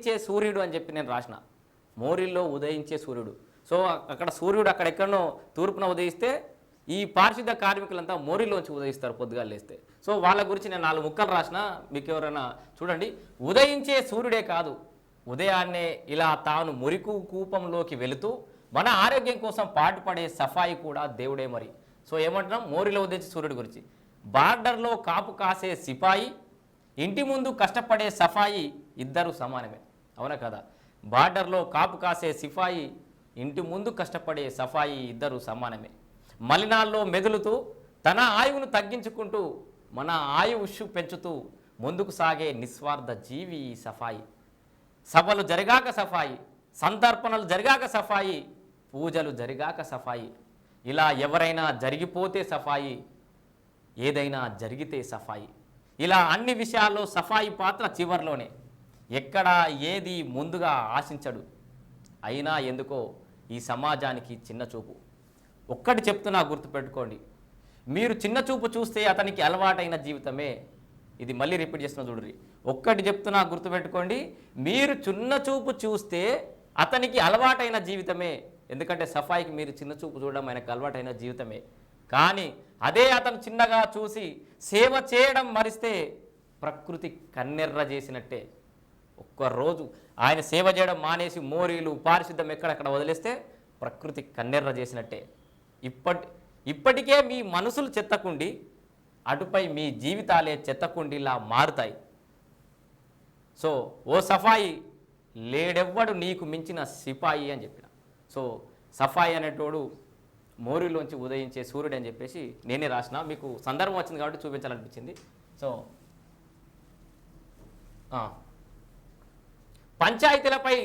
ఉదయించే సూర్యుడు అని చెప్పి నేను రాసిన. మోరిల్లో ఉదయించే సూర్యుడు. సో అక్కడ సూర్యుడు అక్కడెక్కడనో తూర్పున ఉదయిస్తే ఈ పారిశుద్ధ కార్మికులంతా మోరిలోంచి ఉదయిస్తారు పొద్దుగాలు లేస్తే. సో వాళ్ళ గురించి నేను 4 ముక్కలు రాసిన. మీకు ఎవరైనా చూడండి. ఉదయించే సూర్యుడే కాదు, ఉదయాన్నే ఇలా తాను మురికి కూపంలోకి వెళుతూ మన ఆరోగ్యం కోసం పాటుపడే సఫాయి కూడా దేవుడే మరి. సో ఏమంటున్నాం? మోరిలో ఉదయించే సూర్యుడి గురించి. బార్డర్లో కాపు కాసే సిపాయి, ఇంటి ముందు కష్టపడే సఫాయి ఇద్దరు సమానమే. అవునా కదా? బార్డర్లో కాపు కాసే సిపాయి, ఇంటి ముందు కష్టపడే సఫాయి ఇద్దరు సమానమే. మలినాల్లో మెదులుతూ తన ఆయువును తగ్గించుకుంటూ మన ఆయుష్ పెంచుతూ ముందుకు సాగే నిస్వార్థ జీవి సఫాయి. సభలు జరిగాక సఫాయి, సంతర్పణలు జరిగాక సఫాయి, పూజలు జరిగాక సఫాయి. ఇలా ఎవరైనా జరిగిపోతే సఫాయి, ఏదైనా జరిగితే సఫాయి. ఇలా అన్ని విషయాల్లో సఫాయి పాత్ర చివర్లోనే. ఎక్కడ ఏది ముందుగా ఆశించడు. అయినా ఎందుకో ఈ సమాజానికి చిన్న చూపు. ఒక్కటి చెప్తున్నా, గుర్తుపెట్టుకోండి. మీరు చిన్న చూపు చూస్తే అతనికి అలవాటైన జీవితమే. ఇది మళ్ళీ రిపీట్ చేస్తున్నా చూడండి. ఒక్కటి చెప్తున్నా, గుర్తుపెట్టుకోండి. మీరు చిన్న చూపు చూస్తే అతనికి అలవాటైన జీవితమే. ఎందుకంటే సఫాయికి మీరు చిన్న చూపు చూడడం ఆయనకు అలవాటైన జీవితమే. కానీ అదే అతను చిన్నగా చూసి సేవ చేయడం మరిస్తే ప్రకృతి కన్నెర్ర చేసినట్టే. ఒక్కరోజు ఆయన సేవ చేయడం మానేసి మోరీలు పారిశుద్ధం ఎక్కడెక్కడ వదిలేస్తే ప్రకృతి కన్నెర్ర చేసినట్టే. ఇప్పటికే మీ మనసులు చెత్తకుండి, అటుపై మీ జీవితాలే చెత్తకుండిలా మారుతాయి. సో ఓ సఫాయి, లేడెవ్వడు నీకు మించిన సిపాయి అని చెప్పిన. సో సఫాయి అనేటోడు మోరిలోంచి ఉదయించే సూర్యుడు అని చెప్పేసి నేనే రాసిన. మీకు సందర్భం వచ్చింది కాబట్టి చూపించాలనిపించింది. సో పంచాయతీలపై